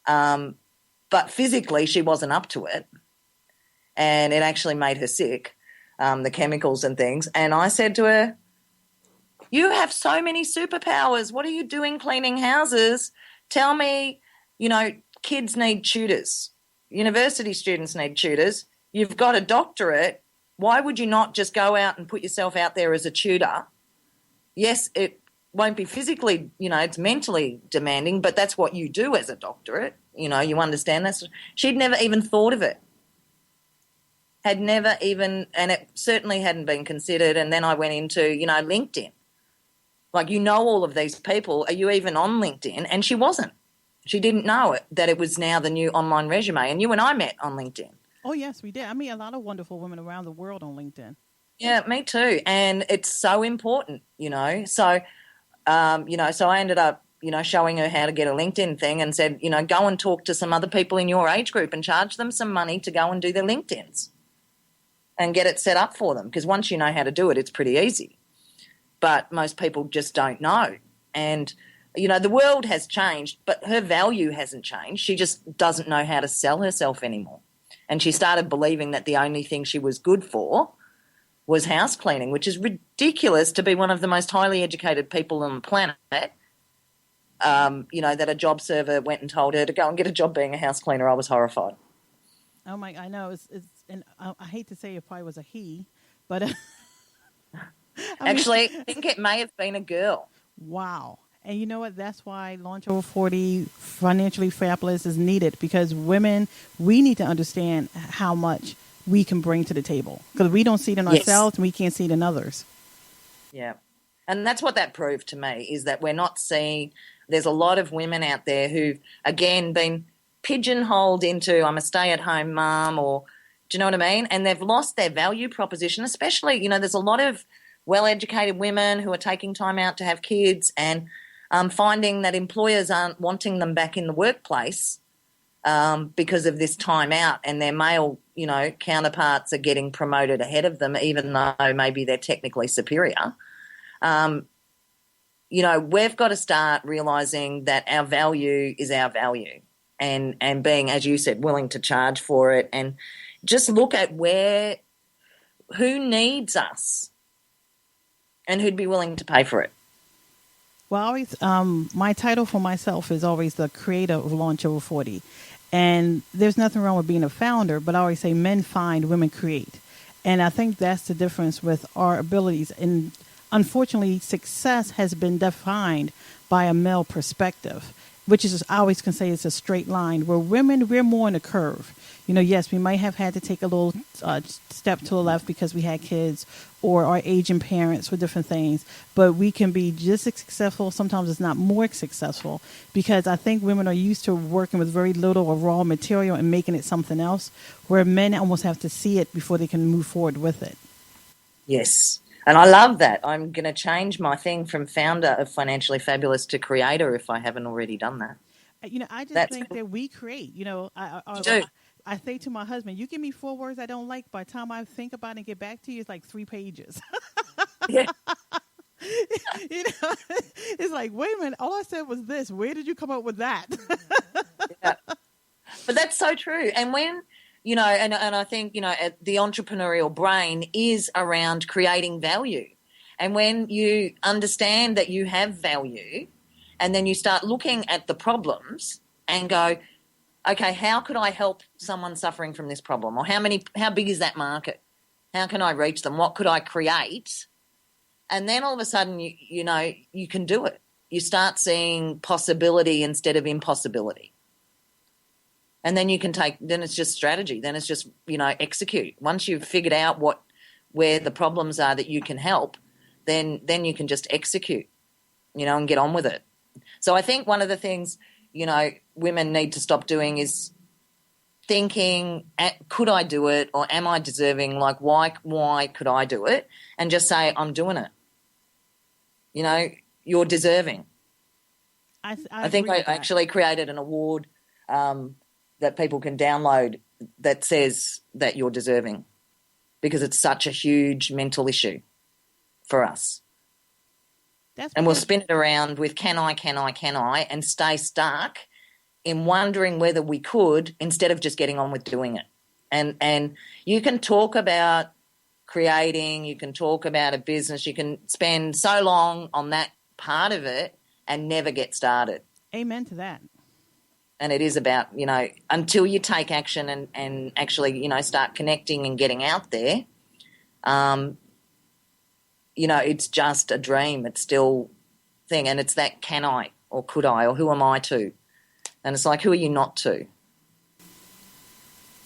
But physically she wasn't up to it, and it actually made her sick, the chemicals and things. And I said to her, you have so many superpowers. What are you doing cleaning houses? Tell me, kids need tutors. University students need tutors. You've got a doctorate. Why would you not just go out and put yourself out there as a tutor? Yes, it won't be physically, it's mentally demanding, but that's what you do as a doctorate. You understand that. She'd never even thought of it. Had never even, and it certainly hadn't been considered. And then I went into, LinkedIn. Like, all of these people. Are you even on LinkedIn? And she wasn't. She didn't know that it was now the new online resume. And you and I met on LinkedIn. Oh, yes, we did. I meet a lot of wonderful women around the world on LinkedIn. Yeah, me too. And it's so important, So, so I ended up, showing her how to get a LinkedIn thing and said, go and talk to some other people in your age group and charge them some money to go and do their LinkedIns and get it set up for them. Because once you know how to do it, it's pretty easy. But most people just don't know. And, the world has changed, but her value hasn't changed. She just doesn't know how to sell herself anymore. And she started believing that the only thing she was good for was house cleaning, which is ridiculous to be one of the most highly educated people on the planet. That a job server went and told her to go and get a job being a house cleaner. I was horrified. Oh my! I know. And I hate to say it probably was a he, but actually, I think it may have been a girl. Wow. And you know what? That's why Launch Over 40 Financially Fabulous is needed, because women, we need to understand how much we can bring to the table, because we don't see it in ourselves and we can't see it in others. Yeah. And that's what that proved to me, is that we're not seeing, there's a lot of women out there who've, again, been pigeonholed into, I'm a stay-at-home mum, or do you know what I mean? And they've lost their value proposition, especially, there's a lot of well-educated women who are taking time out to have kids and finding that employers aren't wanting them back in the workplace because of this time out, and their male, counterparts are getting promoted ahead of them, even though maybe they're technically superior. We've got to start realising that our value is our value, and being, as you said, willing to charge for it, and just look at who needs us and who'd be willing to pay for it. Well, I always, my title for myself is always the creator of Launch Over 40. And there's nothing wrong with being a founder, but I always say men find, women create. And I think that's the difference with our abilities. And unfortunately, success has been defined by a male perspective, which is, I always can say, it's a straight line. Where women, we're more on a curve. Yes, we might have had to take a little step to the left because we had kids or our aging parents for different things. But we can be just as successful. Sometimes it's not more successful, because I think women are used to working with very little or raw material and making it something else, where men almost have to see it before they can move forward with it. Yes. And I love that. I'm going to change my thing from founder of Financially Fabulous to creator if I haven't already done that. I just think that we create. I say to my husband, you give me 4 words I don't like, by the time I think about it and get back to you, it's like 3 pages. Yeah. It's like, wait a minute, all I said was this. Where did you come up with that? Yeah. But that's so true. And when, and I think, the entrepreneurial brain is around creating value. And when you understand that you have value, and then you start looking at the problems and go, okay, how could I help someone suffering from this problem? Or how big is that market? How can I reach them? What could I create? And then all of a sudden, you can do it. You start seeing possibility instead of impossibility. And then then it's just strategy. Then it's just, execute. Once you've figured out where the problems are that you can help, then you can just execute, and get on with it. So I think one of the things, women need to stop doing is thinking, could I do it, or am I deserving? Like, why could I do it? And just say, I'm doing it. You're deserving. I think I actually created an award that people can download that says that you're deserving, because it's such a huge mental issue for us. And we'll spin it around with can I, and stay stuck in wondering whether we could instead of just getting on with doing it. And you can talk about creating, you can talk about a business, you can spend so long on that part of it and never get started. Amen to that. And it is about, until you take action and actually, start connecting and getting out there, it's just a dream. It's still thing. And it's that can I or could I or who am I to? And it's like, who are you not to?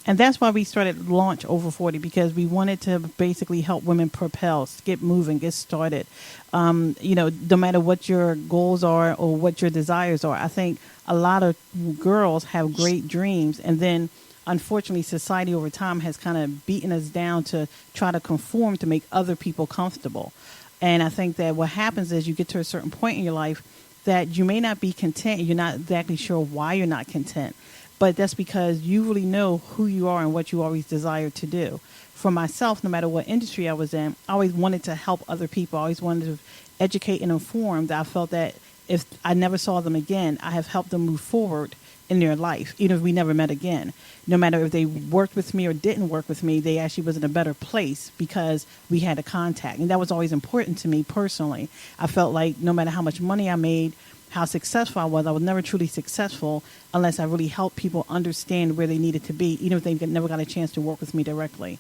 And that's why we started Launch Over 40, because we wanted to basically help women propel, get moving, get started. No matter what your goals are or what your desires are. I think a lot of girls have great dreams, and then unfortunately society over time has kind of beaten us down to try to conform to make other people comfortable. And I think that what happens is you get to a certain point in your life that you may not be content. You're not exactly sure why you're not content. But that's because you really know who you are and what you always desire to do. For myself, no matter what industry I was in, I always wanted to help other people. I always wanted to educate and inform. That I felt that if I never saw them again, I have helped them move forward in their life, even if we never met again. No matter if they worked with me or didn't work with me, they actually was in a better place because we had a contact. And that was always important to me personally. I felt like no matter how much money I made, how successful I was never truly successful unless I really helped people understand where they needed to be, even if they never got a chance to work with me directly.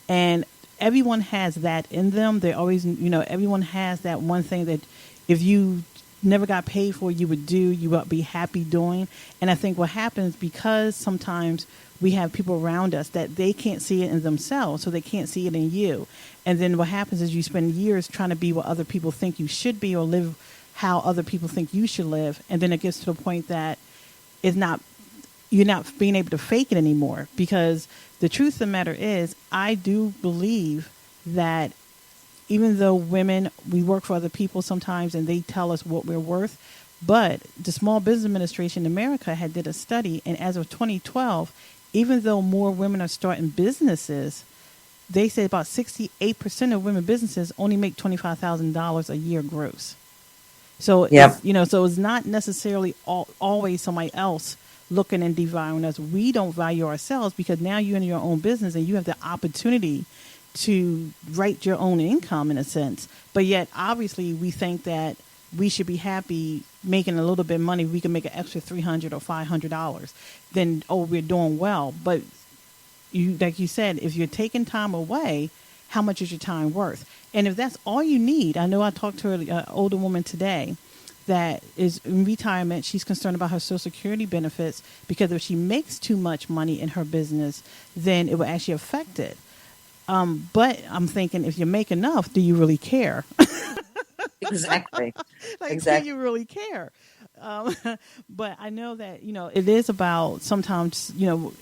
And everyone has that in them. They always, everyone has that one thing that if you never got paid for, you would do, you would be happy doing. And I think what happens, because sometimes we have people around us that they can't see it in themselves, so they can't see it in you. And then what happens is you spend years trying to be what other people think you should be or live how other people think you should live, and then it gets to the point that you're not being able to fake it anymore. Because the truth of the matter is, I do believe that even though women, we work for other people sometimes and they tell us what we're worth, but the Small Business Administration in America had did a study, and as of 2012, even though more women are starting businesses, they say about 68% of women businesses only make $25,000 a year gross. So, so it's not necessarily always somebody else looking and devaluing us. We don't value ourselves because now you're in your own business and you have the opportunity to write your own income in a sense. But yet, obviously, we think that we should be happy making a little bit of money. We can make an extra $300 or $500. Then, we're doing well. But like you said, if you're taking time away, how much is your time worth? And if that's all you need, I know I talked to an older woman today that is in retirement. She's concerned about her Social Security benefits because if she makes too much money in her business, then it will actually affect it. But I'm thinking, if you make enough, do you really care? Exactly. Do you really care? But I know that, it is about sometimes,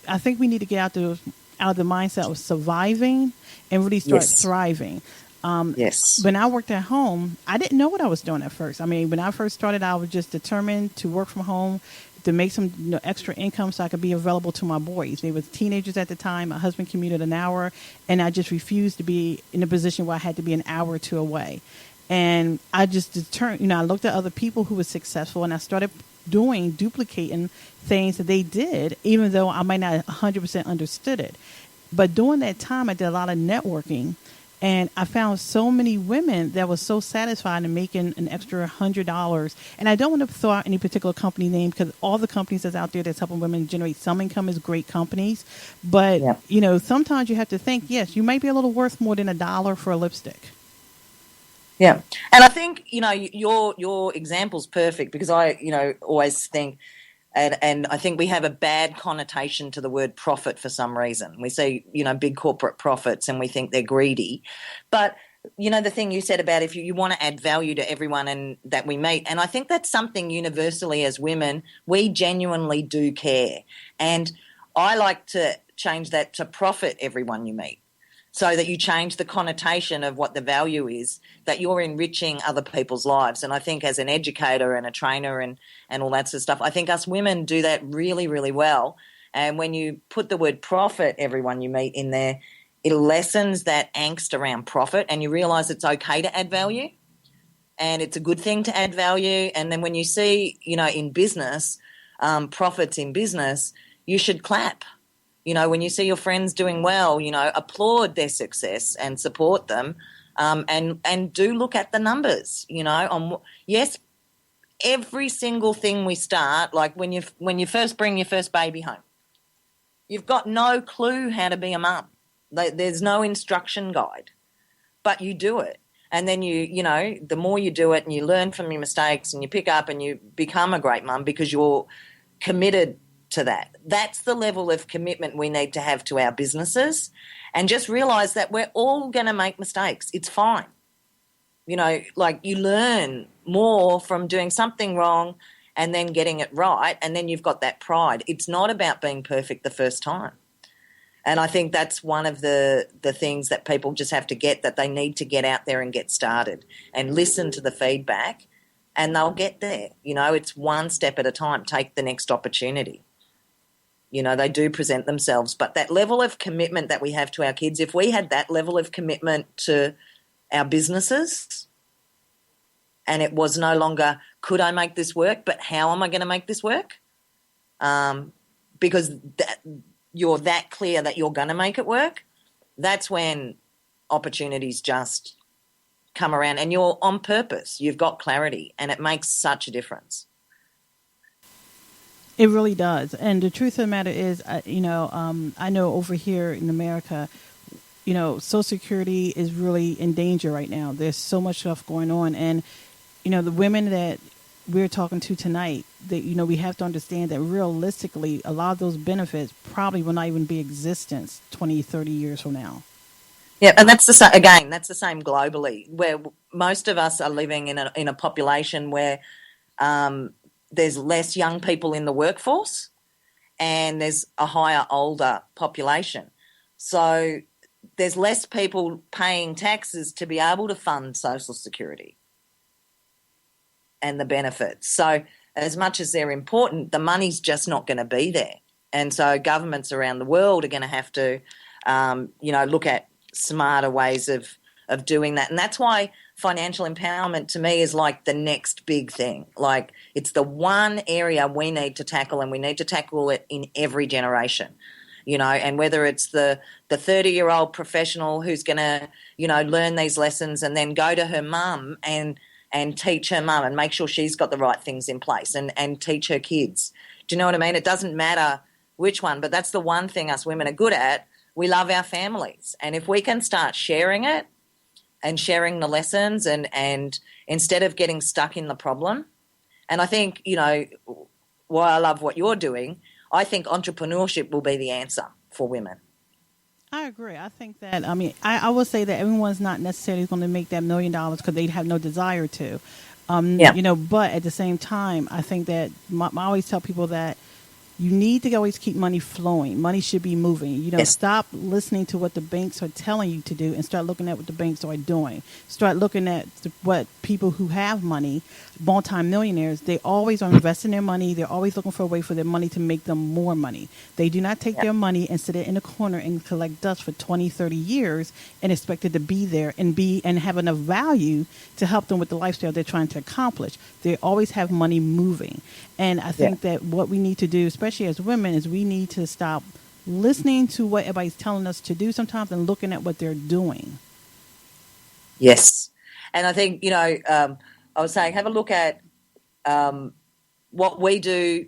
I think we need to get out of the mindset of surviving and really start thriving. Yes. When I worked at home, I didn't know what I was doing at first. I mean, when I first started, I was just determined to work from home, to make some extra income so I could be available to my boys. They were teenagers at the time. My husband commuted an hour, and I just refused to be in a position where I had to be an hour or two away. And I just determined, I looked at other people who were successful, and I started duplicating things that they did, even though I might not 100% understood it. But during that time, I did a lot of networking. And I found so many women that was so satisfied in making an extra $100. And I don't want to throw out any particular company name because all the companies that's out there that's helping women generate some income is great companies. But, sometimes you have to think, yes, you might be a little worth more than $1 for a lipstick. Yeah. And I think, your example's perfect because I, always think, and I think we have a bad connotation to the word profit for some reason. We say, big corporate profits and we think they're greedy. But, the thing you said about if you want to add value to everyone and that we meet, and I think that's something universally as women, we genuinely do care. And I like to change that to profit everyone you meet. So that you change the connotation of what the value is, that you're enriching other people's lives. And I think as an educator and a trainer and all that sort of stuff, I think us women do that really, really well. And when you put the word profit, everyone you meet in there, it lessens that angst around profit and you realise it's okay to add value and it's a good thing to add value. And then when you see, in business, profits in business, you should clap. You know, when you see your friends doing well, you know, applaud their success and support them, and do look at the numbers. You know, yes, every single thing we start, like when you first bring your first baby home, you've got no clue how to be a mum. There's no instruction guide, but you do it. And then you know, the more you do it and you learn from your mistakes and you pick up and you become a great mum because you're committed to that. That's the level of commitment we need to have to our businesses, and just realise that we're all going to make mistakes. It's fine. You know, like you learn more from doing something wrong and then getting it right, and then you've got that pride. It's not about being perfect the first time. And I think that's one of the things that people just have to get, that they need to get out there and get started and listen to the feedback, and they'll get there. You know, it's one step at a time. Take the next opportunity. You know, they do present themselves. But that level of commitment that we have to our kids, if we had that level of commitment to our businesses, and it was no longer, could I make this work, but how am I going to make this work? Because you're that clear that you're going to make it work, that's when opportunities just come around, and you're on purpose. You've got clarity, and it makes such a difference. It really does. And the truth of the matter is, I know over here in America, you know, Social Security is really in danger right now. There's so much stuff going on. And, you know, the women that we're talking to tonight, that, you know, we have to understand that realistically, a lot of those benefits probably will not even be existence 20, 30 years from now. Yeah, and that's the same globally, where most of us are living in a population where there's less young people in the workforce and there's a higher older population. So there's less people paying taxes to be able to fund Social Security and the benefits. So as much as they're important, the money's just not going to be there. And so governments around the world are going to have to, look at smarter ways of doing that. And that's why financial empowerment to me is like the next big thing. Like, it's the one area we need to tackle, and we need to tackle it in every generation. You know, and whether it's the 30-year-old professional who's going to, you know, learn these lessons and then go to her mum and teach her mum and make sure she's got the right things in place and teach her kids. Do you know what I mean? It doesn't matter which one, but that's the one thing us women are good at. We love our families. And if we can start sharing it and sharing the lessons and instead of getting stuck in the problem, and I think, you know, why I love what you're doing, I think entrepreneurship will be the answer for women. I agree. I think that, I will say that everyone's not necessarily going to make that $1 million because they have no desire to. You know, but at the same time, I think that I always tell people that you need to always keep money flowing. Money should be moving. You know, Yes. Stop listening to what the banks are telling you to do and start looking at what the banks are doing. Start looking at what people who have money, multi-millionaires, they always are investing their money. They're always looking for a way for their money to make them more money. They do not take their money and sit it in a corner and collect dust for 20, 30 years and expect it to be there and have enough value to help them with the lifestyle they're trying to accomplish. They always have money moving. And I think that what we need to do, especially as women, is we need to stop listening to what everybody's telling us to do sometimes and looking at what they're doing. Yes. And I think, you know, I was saying have a look at what we do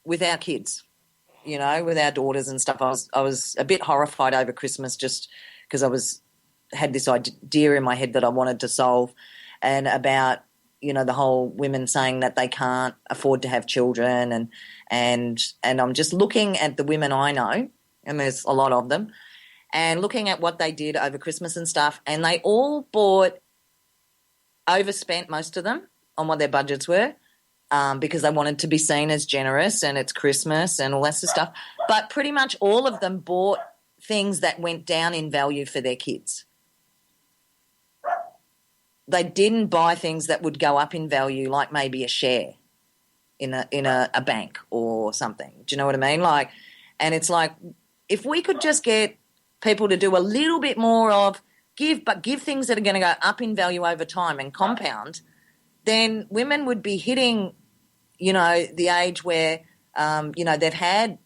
with our kids, you know, with our daughters and stuff. I was a bit horrified over Christmas just because had this idea in my head that I wanted to solve, and about, you know, the whole women saying that they can't afford to have children, and I'm just looking at the women I know, and there's a lot of them, and looking at what they did over Christmas and stuff, and they all overspent, most of them, on what their budgets were, because they wanted to be seen as generous and it's Christmas and all that sort of stuff. But pretty much all of them bought things that went down in value for their kids. They didn't buy things that would go up in value, like maybe a share in a bank or something. Do you know what I mean? Like, and it's like, if we could just get people to do a little bit more of give things that are going to go up in value over time and compound, then women would be hitting, you know, the age where You know, they've had